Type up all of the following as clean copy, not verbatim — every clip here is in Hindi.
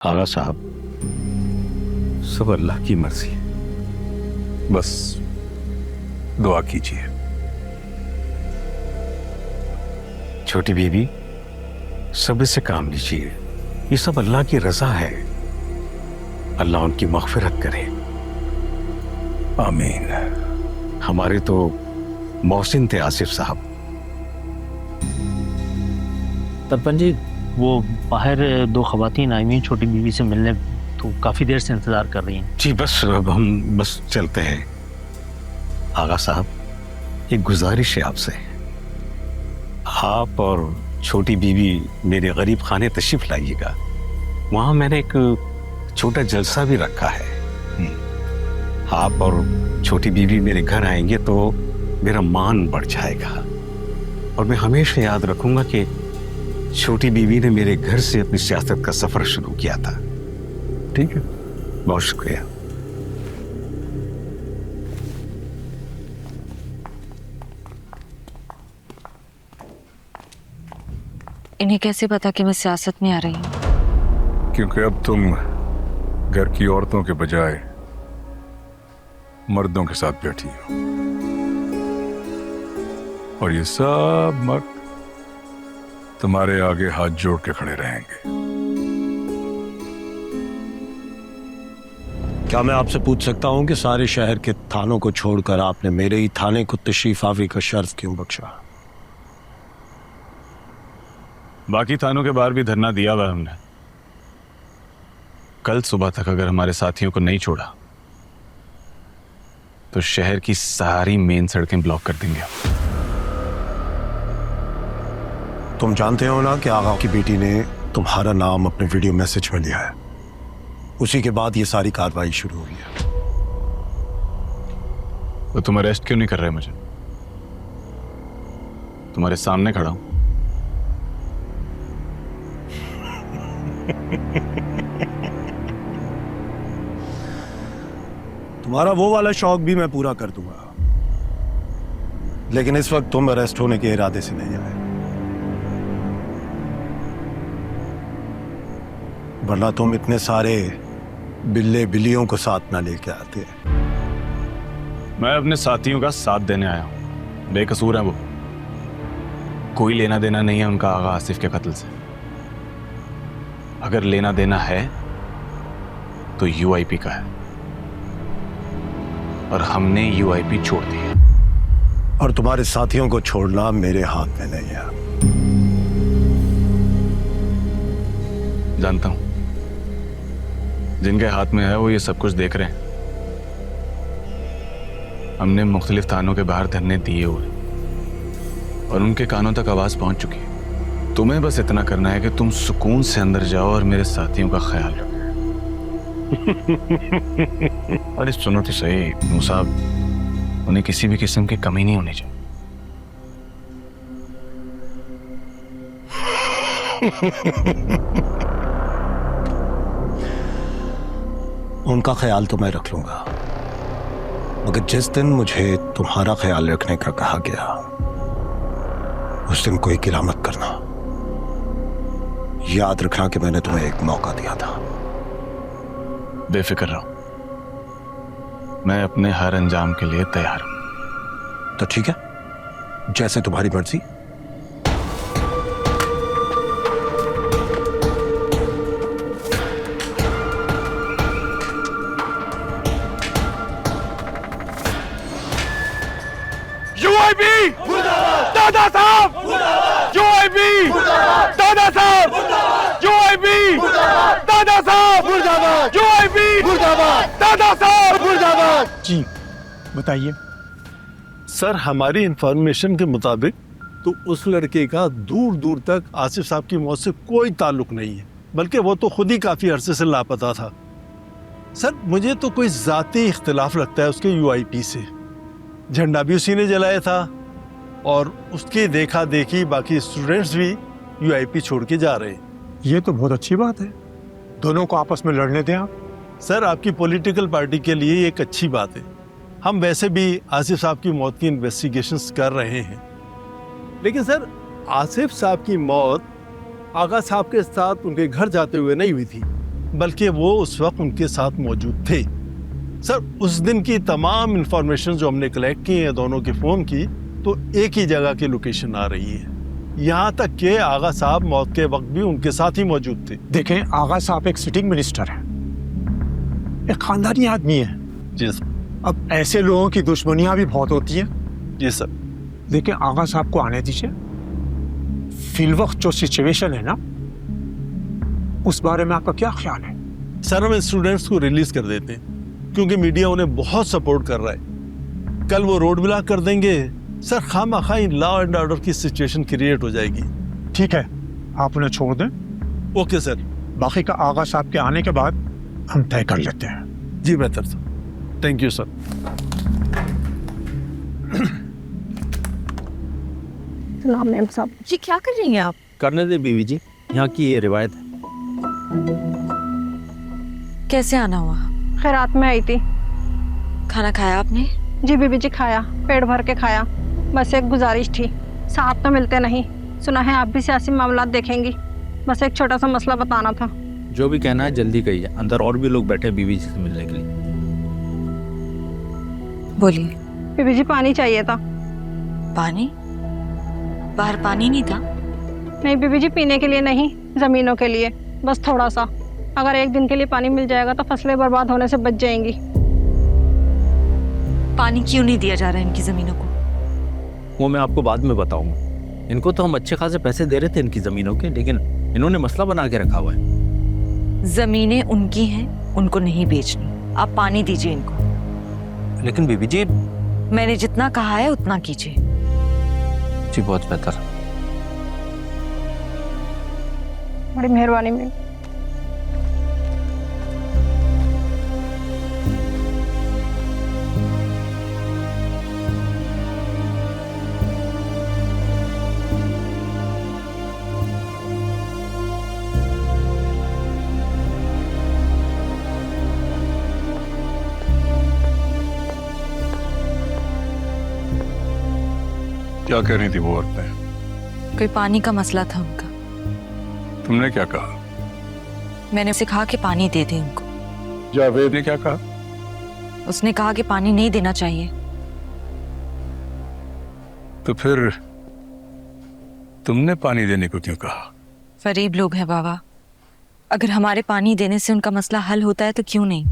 आगा साहब, सब अल्लाह की मर्जी है, बस दुआ कीजिए। छोटी बीबी, सब्र से काम लीजिए, ये सब अल्लाह की रजा है। अल्लाह उनकी मग़फ़िरत करे। आमीन। हमारे तो मोहसिन थे आसिफ साहब। सरपंच जी, वो बाहर दो ख़वातीन आई हुई हैं छोटी बीवी से मिलने, तो काफ़ी देर से इंतज़ार कर रही हैं। जी बस अब हम बस चलते हैं। आगा साहब, एक गुजारिश है आपसे, आप और छोटी बीवी मेरे गरीब खाने तशरीफ लाइएगा। वहां मैंने एक छोटा जलसा भी रखा है। आप और छोटी बीवी मेरे घर आएंगे तो मेरा मान बढ़ जाएगा, और मैं हमेशा याद रखूंगा कि छोटी बीवी ने मेरे घर से अपनी सियासत का सफर शुरू किया था। ठीक है, बहुत शुक्रिया। इन्हें कैसे पता कि मैं सियासत में आ रही हूँ? क्योंकि अब तुम घर की औरतों के बजाय मर्दों के साथ बैठी हो, और ये सब मर्द तुम्हारे आगे हाथ जोड़ के खड़े रहेंगे। क्या मैं आपसे पूछ सकता हूं कि सारे शहर के थानों को छोड़कर आपने मेरे ही थाने को तशरीफ आवी का शर्फ क्यों बख्शा? बाकी थानों के बाहर भी धरना दिया हुआ हमने। कल सुबह तक अगर हमारे साथियों को नहीं छोड़ा तो शहर की सारी मेन सड़कें ब्लॉक कर देंगे। तुम जानते हो ना कि आगा की बेटी ने तुम्हारा नाम अपने वीडियो मैसेज में लिया है। उसी के बाद ये सारी कार्रवाई शुरू हुई है। तो तुम अरेस्ट क्यों नहीं कर रहे मुझे? तुम्हारे सामने खड़ा हूं। तुम्हारा वो वाला शौक भी मैं पूरा कर दूंगा, लेकिन इस वक्त तुम अरेस्ट होने के इरादे से नहीं आए, वरना तुम इतने सारे बिल्ले बिल्लियों को साथ ना लेके आते। मैं अपने साथियों का साथ देने आया हूं। बेकसूर है वो, कोई लेना देना नहीं है उनका आगा आसिफ के कत्ल से। अगर लेना देना है तो यूआईपी का है, और हमने यूआईपी छोड़ दी है। और तुम्हारे साथियों को छोड़ना मेरे हाथ में नहीं है। जानता हूं, जिनके हाथ में है वो ये सब कुछ देख रहे हैं। हमने मुख्तलिफ थानों के बाहर धरने दिए हुए, और उनके कानों तक आवाज पहुंच चुकी है। तुम्हें बस इतना करना है कि तुम सुकून से अंदर जाओ और मेरे साथियों का ख्याल रखो। अरे सुनो तो सही मूसा, उन्हें किसी भी किस्म की कमी नहीं होनी चाहिए। उनका ख्याल तो मैं रख लूंगा, मगर जिस दिन मुझे तुम्हारा ख्याल रखने का कहा गया उस दिन कोई गिला मत करना। याद रखना कि मैंने तुम्हें एक मौका दिया था। बेफिक्र रहो, मैं अपने हर अंजाम के लिए तैयार हूं। तो ठीक है, जैसे तुम्हारी मर्जी। यूआईबी दादा साहब, यूआईबी दादा साहब, यूआईबी दादा साहब, यूआईबी दादा साहब, मुर्दाबाद। जी बताइए। सर, हमारी इंफॉर्मेशन के मुताबिक तो उस लड़के का दूर दूर तक आसिफ साहब की मौत से कोई ताल्लुक नहीं है, बल्कि वो तो खुद ही काफी अरसे से लापता था। सर, मुझे तो कोई जाती इख्तिलाफ लगता है उसके यूआईपी से। झंडा भी उसी ने जलाया था, और उसकी देखा देखी बाकी स्टूडेंट्स भी यूआईपी छोड़ के जा रहे हैं। ये तो बहुत अच्छी बात है, दोनों को आपस में लड़ने दें आप। सर, आपकी पॉलिटिकल पार्टी के लिए एक अच्छी बात है। हम वैसे भी आसिफ साहब की मौत की इन्वेस्टिगेशंस कर रहे हैं, लेकिन सर, आसिफ साहब की मौत आगा साहब के साथ उनके घर जाते हुए नहीं हुई थी। बल्कि वो उस वक्त उनके साथ मौजूद थे। सर, उस दिन की तमाम इंफॉर्मेशन जो हमने कलेक्ट की है दोनों के फ़ोन की, तो एक ही जगह की लोकेशन आ रही है। यहाँ तक कि आगा साहब मौत के वक्त भी उनके साथ ही मौजूद थे। देखें, आगा साहब एक सिटिंग मिनिस्टर है, एक खानदानी आदमी है। जी सर। अब ऐसे लोगों की दुश्मनियां भी बहुत होती हैं। जी सर। देखिए, आगा साहब को आने दीजिए। फिलवक्त जो सिचुएशन है ना, उस बारे में आपका क्या ख्याल है? सर, हम स्टूडेंट्स को रिलीज कर देते हैं क्योंकि मीडिया उन्हें बहुत सपोर्ट कर रहा है। कल वो रोड ब्लॉक कर देंगे सर, खामखा लॉ एंड ऑर्डर की सिचुएशन क्रिएट हो जाएगी। ठीक है, आप उन्हें छोड़ दें। Okay sir. बाकी का आगा साहब के आने के बाद हम तय कर लेते हैं। जी बेहतर सर, थैंक यू सर। सलाम मैम साहब। जी क्या कर रही हैं आप? करने दे बीवी जी, यहाँ की ये रिवायत है। कैसे आना हुआ? खैरात में आई थी। खाना खाया आपने? जी बीबी जी, खाया, पेट भर के खाया। बस एक गुजारिश थी, साहब तो मिलते नहीं, सुना है आप भी सियासी मामला देखेंगी, बस एक छोटा सा मसला बताना था। जो भी कहना है जल्दी कहिए, अंदर और भी लोग बैठे हैं बीवी जी से मिलने के लिए। बोलिए। बीबी जी, पानी चाहिए था। पानी? बाहर पानी नहीं था? नहीं बीबी जी, पीने के लिए नहीं, जमीनों के लिए, बस थोड़ा सा। अगर एक दिन के लिए पानी मिल जाएगा तो फसलें बर्बाद होने से बच जाएंगी। पानी क्यों नहीं दिया जा रहा है इनकी जमीनों को? वो मैं आपको बाद में बताऊंगा। इनको तो हम अच्छे खासे पैसे दे रहे थे इनकी जमीनों के, लेकिन इन्होंने मसला बना के रखा हुआ है। जमीनें उनकी हैं, उनको नहीं बेचनी। आप पानी दीजिए इनको। लेकिन बीबी जी, मैंने जितना कहा है उतना कीजिए। जी बहुत बेहतर। बड़ी मेहरबानी मेरी। क्या कह रही थी वो औरतें? कोई पानी का मसला था उनका। तुमने क्या कहा? मैंने उसे कहा कि पानी दे दे उनको। जावेद ने क्या कहा? उसने कहा कि पानी नहीं देना चाहिए। तो फिर तुमने पानी देने को क्यों कहा? गरीब लोग हैं बाबा, अगर हमारे पानी देने से उनका मसला हल होता है तो क्यों नहीं।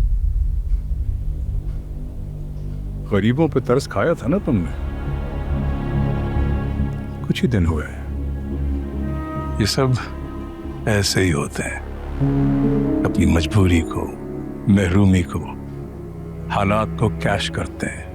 गरीबों पे तरस खाया था ना तुमने। कुछ ही दिन हुए, ये सब ऐसे ही होते हैं। अपनी मजबूरी को, महरूमी को, हालात को कैश करते हैं।